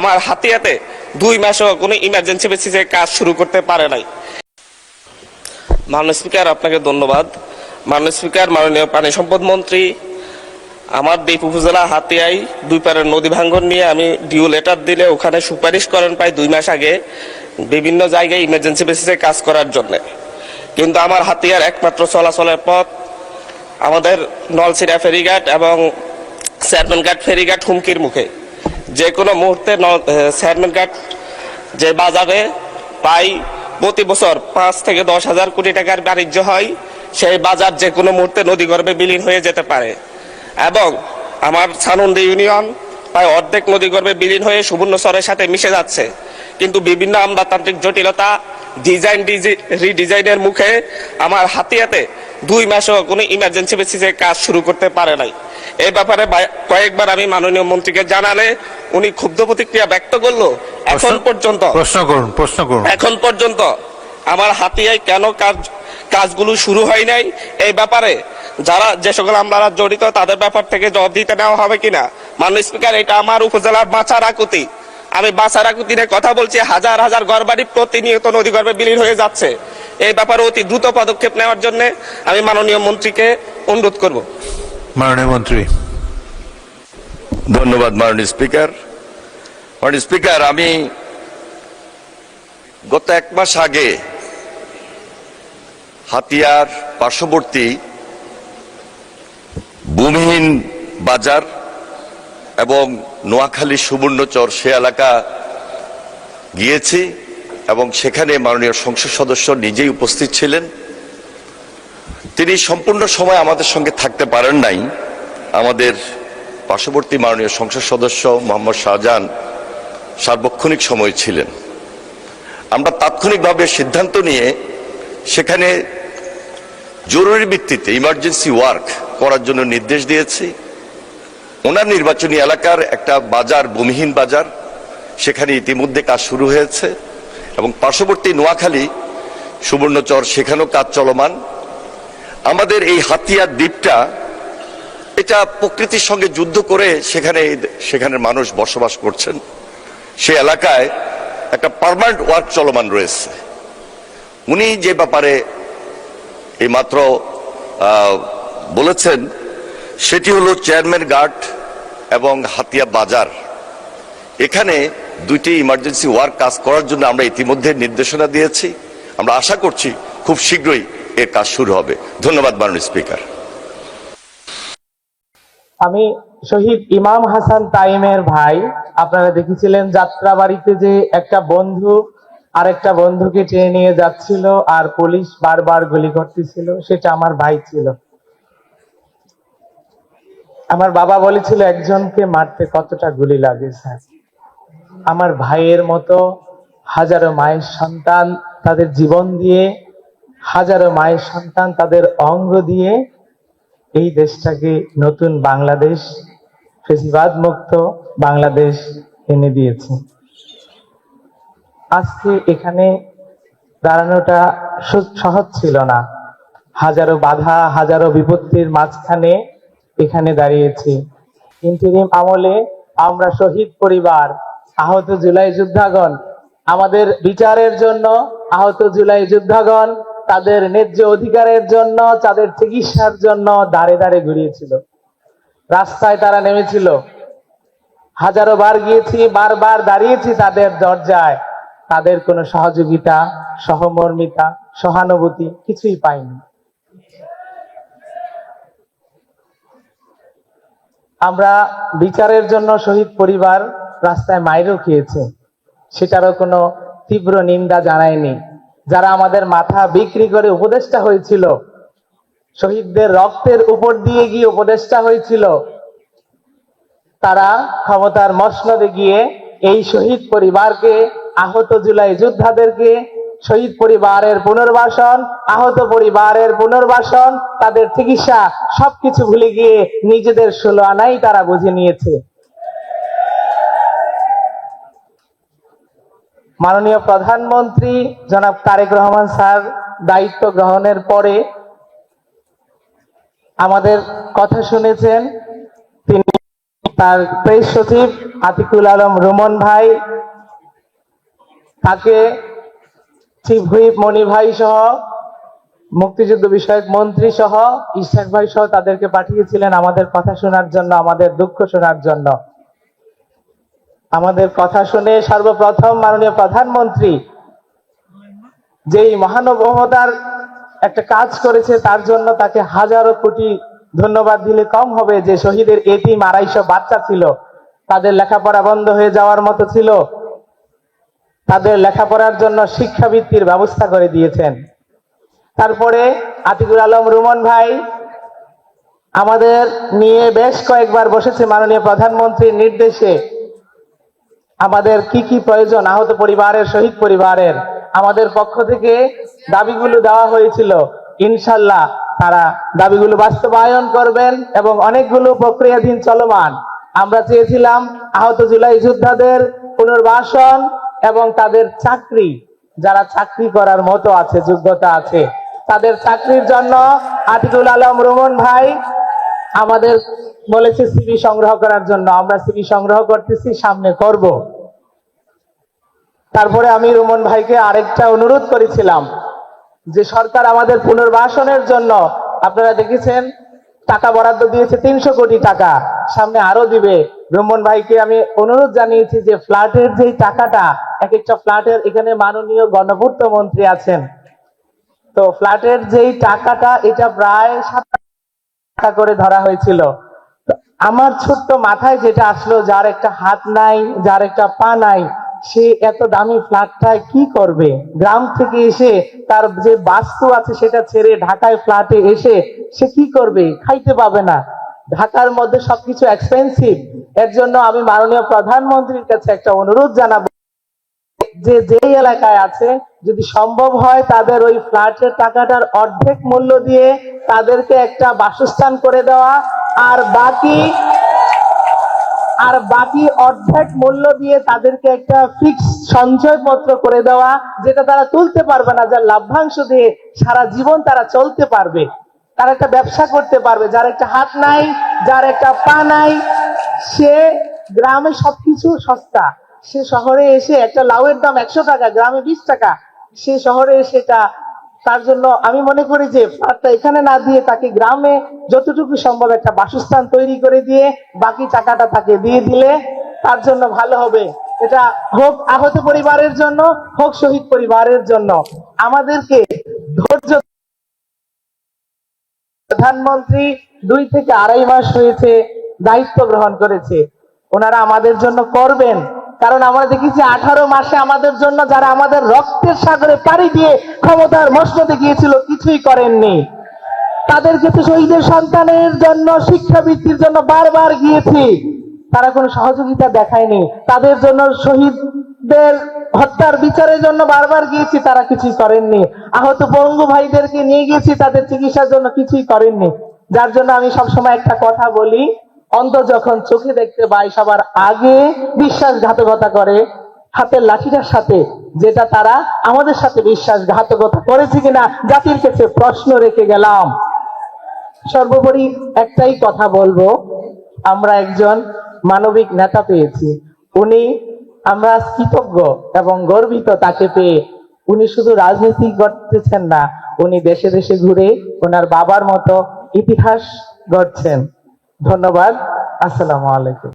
আমার হাতিয়াতে 2 মাসও কোনো ইমার্জেন্সি বেসিসে কাজ শুরু করতে পারে নাই। মাননীয় স্পিকার, আপনাকে ধন্যবাদ। মাননীয় স্পিকার, মাননীয় পানি সম্পদ মন্ত্রী, আমার দ্বীপ উপজেলা হাতিয়ায় 2 পারের নদী ভাঙ্গন নিয়ে আমি ডিউ লেটার দিলে ওখানে সুপারিশ করেন প্রায় 2 মাস আগে বিভিন্ন জায়গায় ইমার্জেন্সি বেসিসে কাজ করার জন্য। কিন্তু আমার হাতিয়ার একমাত্র চলাচলের পথ আমাদের নলছিড়া ফেরিঘাট এবং চেয়ারম্যানঘাট ফেরিঘাট হুমকির মুখে। যে কোনো মুহূর্তে চেয়ারম্যানঘাট যে বাজারে প্রায় প্রতি বছর 5 থেকে 10 হাজার কোটি টাকার বাণিজ্য হয়, সেই বাজার যে কোনো মুহূর্তে নদীগর্ভে বিলীন হয়ে যেতে পারে। এবং আমার ছানন্দী ইউনিয়ন প্রায় অর্ধেক নদীগর্ভে বিলীন হয়ে সুবর্ণচরের সাথে মিশে যাচ্ছে। কিন্তু বিভিন্ন আমলাতান্ত্রিক জটিলতা, রিডিজাইনের মুখে আমার হাতিয়াতে 2 মাসও কোনো ইমার্জেন্সি বেসিসে কাজ শুরু করতে পারে নাই। এই ব্যাপারে কয়েকবার আমি মাননীয় মন্ত্রীকে জানালে উনি ক্ষুব্ধ প্রতিক্রিয়া ব্যক্ত করলো। এখন পর্যন্ত আমার হাতিয়ায় কেন কাজগুলো শুরু হয় নাই, এই ব্যাপারে যে সকল আমলারা জড়িত তাদের ব্যাপার থেকে জবাব দিতে নেওয়া হবে কিনা। মাননীয় স্পিকার, এটা আমার উপজেলার বাঁচার আকুতি। আমি বাঁচার আকুতি নিয়ে কথা বলছি। হাজার হাজার ঘরবাড়ি প্রতিনিয়ত নদীগর্ভে বিলীন হয়ে যাচ্ছে। এই ব্যাপারে অতি দ্রুত পদক্ষেপ নেওয়ার জন্য আমি মাননীয় মন্ত্রীকে অনুরোধ করব। মাননীয় মন্ত্রী। ধন্যবাদ মাননীয় স্পিকার। মাননীয় স্পিকার, আমি গত 1 মাস আগে হাতিয়ার পার্শ্ববর্তী ভূমিহীন বাজার এবং নোয়াখালী সুবর্ণচর সে এলাকা গিয়েছি এবং সেখানে মাননীয় সংসদ সদস্য নিজেই উপস্থিত ছিলেন। তিনি সম্পূর্ণ সময় আমাদের সঙ্গে থাকতে পারেন নাই। আমাদের পার্শ্ববর্তী মাননীয় সংসদ সদস্য মোহাম্মদ শাহজাহান সার্বক্ষণিক সময় ছিলেন। আমরা তাৎক্ষণিকভাবে সিদ্ধান্ত নিয়ে সেখানে জরুরি ভিত্তিতে ইমার্জেন্সি ওয়ার্ক করার জন্য নির্দেশ দিয়েছি। ওনার নির্বাচনী এলাকার একটা বাজার, ভূমিহীন বাজার, সেখানে ইতিমধ্যে কাজ শুরু হয়েছে এবং পার্শ্ববর্তী নোয়াখালী সুবর্ণচর সেখানেও কাজ চলমান। আমাদের এই হাতিয়া দ্বীপটা এটা প্রকৃতির সঙ্গে যুদ্ধ করে সেখানের মানুষ বসবাস করছেন। সে এলাকায় একটা পার্মানেন্ট ওয়ার্ক চলমান রয়েছে। উনি যে ব্যাপারে এইমাত্র বলেছেন সেটি হলো চেয়ারম্যান ঘাট এবং হাতিয়া বাজার। এখানে 2টি ইমার্জেন্সি ওয়ার্ক কাজ করার জন্য আমরা ইতিমধ্যে নির্দেশনা দিয়েছি। আমরা আশা করছি খুব শীঘ্রই এর কাজ শুরু হবে। ধন্যবাদ মাননীয় স্পিকার। আমি শহীদ ইমাম হাসান তাইমের ভাই। আপনারা দেখেছিলেন যাত্রাবাড়িতে যে একটা বন্ধু আরেকটা বন্ধুকে টেনে নিয়ে যাচ্ছিল আর পুলিশ বারবার গুলি করতেছিল, সেটা আমার ভাই ছিল। আমার বাবা বলেছিল একজনকে মারতে কতটা গুলি লাগে স্যার। আমার ভাইয়ের মতো হাজারো মায়ের সন্তান তাদের জীবন দিয়ে, হাজারো মায়ের সন্তান তাদের অঙ্গ দিয়ে এই দেশটাকে নতুন বাংলাদেশ, ফ্যাসিবাদ মুক্ত বাংলাদেশ এনে দিয়েছে। আজকে এখানে দাঁড়ানোটা সহজ ছিল না। হাজারো বাধা, হাজারো বিপত্তির মাঝখানে এখানে দাঁড়িয়েছি। ইন্টারিম আমলে আমরা শহীদ পরিবার, আহত জুলাই যোদ্ধাগণ, আমাদের বিচারের জন্য আহত জুলাই যোদ্ধাগণ তাদের ন্যায্য অধিকারের জন্য, তাদের চিকিৎসার জন্য দাঁড়ে দাঁড়ে ঘুরিয়েছিল। রাস্তায় তারা নেমেছিল। হাজারো বার গিয়েছি, বারবার দাঁড়িয়েছি তাদের দরজায়। তাদের কোনো সহযোগিতা, সহমর্মিতা, সহানুভূতি কিছুই পাইনি। আমরা বিচারের জন্য শহীদ পরিবার রাস্তায় মাইরও খেয়েছে, সেটারও কোনো তীব্র নিন্দা জানায়নি। যারা আমাদের মাথা বিক্রি করে উপদেষ্টা হয়েছিল, শহীদদের রক্তের উপর দিয়ে গিয়ে উপদেষ্টা হয়েছিল, তারা ক্ষমতার মসনদে গিয়ে এই শহীদ পরিবারকে, আহত জুলাই যোদ্ধাদেরকে, শহীদ পরিবারের পুনর্বাসন, আহত পরিবারের পুনর্বাসন, তাদের চিকিৎসা সবকিছু ভুলে গিয়ে নিজেদের 16 আনাই তারা বুঝে নিয়েছে। মাননীয় প্রধানমন্ত্রী জনাব তারেক রহমান স্যার দায়িত্ব গ্রহণের পরে আমাদের কথা শুনেছেন। তিনি তার প্রেস সচিব আতিকুল আলম রুমন ভাই, তাকে চিফ হুইপ মনি ভাই সহ মুক্তিযুদ্ধ বিষয়ক মন্ত্রী সহ ইশাক ভাই সহ তাদেরকে পাঠিয়েছিলেন আমাদের কথা শোনার জন্য, আমাদের দুঃখ শোনার জন্য। আমাদের কথা শুনে সর্বপ্রথম মাননীয় প্রধানমন্ত্রী যেই মহানুভবতার একটা কাজ করেছে তার জন্য তাকে হাজারো কোটি ধন্যবাদ দিলে কম হবে। যে শহীদের এতিম 250 বাচ্চা ছিল, তাদের লেখাপড়া বন্ধ হয়ে যাওয়ার মতো ছিল, তাদের লেখাপড়ার জন্য শিক্ষাবৃত্তির ব্যবস্থা করে দিয়েছেন। তারপরে আতিকুল আলম রুমন ভাই আমাদের নিয়ে বেশ কয়েকবার বসেছে মাননীয় প্রধানমন্ত্রীর নির্দেশে। আমাদের কি কি প্রয়োজন আহত পরিবারের, শহীদ পরিবারের, আমাদের পক্ষ থেকে দাবিগুলো দেওয়া হয়েছিল। ইনশাল্লাহ তারা দাবিগুলো বাস্তবায়ন করবেন এবং অনেকগুলো প্রক্রিয়াধীন চলমান। আমরা চেয়েছিলাম আহত জুলাই যোদ্ধাদের পুনর্বাসন এবং তাদের চাকরি, যারা চাকরি করার মতো আছে, যোগ্যতা আছে, তাদের চাকরির জন্য আতিকুল আলম রুমন ভাই আমাদের বলেছে সিভি সংগ্রহ করার জন্য। আমরা সিভি সংগ্রহ করতেছি, সামনে করব। তারপরে আমি রুমন ভাইকে আরেকটা অনুরোধ করেছিলাম যে সরকার আমাদের পুনর্বাসনের জন্য, আপনারা দেখেছেন টাকা বরাদ্দ দিয়েছে 300 কোটি টাকা, সামনে আরো দিবে। রুমন ভাইকে আমি অনুরোধ জানিয়েছি যে ফ্ল্যাটের যেই টাকাটা, এক একটা ফ্ল্যাটের, এখানে মাননীয় গণপূর্ত মন্ত্রী আছেন, তো ফ্ল্যাটের যেই টাকাটা এটা প্রায় 7 টাকা করে ধরা হয়েছিল। আমার ছোট্ট মাথায় যেটা আসলো, যার একটা হাত নাই, যার একটা পা নাই, সে এত দামি ফ্ল্যাটটায় কি করবে? গ্রাম থেকে এসে তার যে বাস্তু আছে সেটা ছেড়ে ঢাকায় ফ্ল্যাটে এসে সে কি করবে? খাইতে পাবে না। ঢাকার মধ্যে সবকিছু এক্সপেন্সিভ। এর জন্য আমি মাননীয় প্রধানমন্ত্রীর কাছে একটা অনুরোধ জানাবো যে যেই এলাকায় আছে যদি সম্ভব হয় তাদের ওই ফ্ল্যাটের টাকাটার অর্ধেক মূল্য দিয়ে তাদেরকে একটা বাসস্থান করে দেওয়া, আর বাকি অর্ধেক মূল্য দিয়ে তাদেরকে একটা ফিক্স সঞ্চয়পত্র করে দেওয়া, যেটা তারা তুলতে পারবে না, যার লভ্যাংশ দিয়ে সারা জীবন তারা চলতে পারবে, তারা একটা ব্যবসা করতে পারবে। যার একটা হাত নাই, যার একটা পা নাই, সে গ্রামে সবকিছু সস্তা, সে শহরে এসে একটা লাউয়ের দাম 100 টাকা, গ্রামে 20 টাকা, সে শহরে এসে তার জন্য আমি মনে করি যে ফ্ল্যাটটা এখানে না দিয়ে তাকে গ্রামে যতটুকু সম্ভব একটা বাসস্থান তৈরি করে দিয়ে বাকি টাকাটা তাকে দিয়ে দিলে তার জন্য ভালো হবে। এটা হোক আহত পরিবারের জন্য, হোক শহীদ পরিবারের জন্য। আমাদেরকে ধৈর্য, প্রধানমন্ত্রী 2 থেকে 2.5 মাস হয়েছে দায়িত্ব গ্রহণ করেছে, ওনারা আমাদের জন্য করবেন। কারণ আমরা দেখেছি 18 মাসে আমাদের জন্য যারা আমাদের রক্তের সাগরে পাড়ি দিয়ে ক্ষমতার মসনদে গিয়েছিল, কিছুই করেননি। তাদেরকে তো শহীদের সন্তানের জন্য, শিক্ষাবৃত্তির জন্য বারবার গিয়েছি, তারা কোনো সহযোগিতা দেখায়নি। তাদের জন্য, শহীদদের হত্যার বিচারের জন্য বারবার গিয়েছি, তারা কিছুই করেননি। আহত পঙ্গু ভাইদেরকে নিয়ে গিয়েছি তাদের চিকিৎসার জন্য, কিছুই করেননি। যার জন্য আমি সবসময় একটা কথা বলি, অন্ধ যখন চোখে দেখতে পায় সবার আগে বিশ্বাসঘাতকতা করে হাতের লাঠিটার সাথে, যেটা তারা আমাদের সাথে বিশ্বাসঘাতকতা করেছে কিনা জাতির কাছে প্রশ্ন রেখে গেলাম। সর্বোপরি একটাই কথা বলবো, আমরা একজন মানবিক নেতা পেয়েছি। আমরা কৃতজ্ঞ এবং গর্বিত তাকে পেয়ে। উনি শুধু রাজনীতি করতেছেন না, উনি দেশে দেশে ঘুরে ওনার বাবার মতো ইতিহাস গড়ছেন। ধন্যবাদ। আসসালামু আলাইকুম।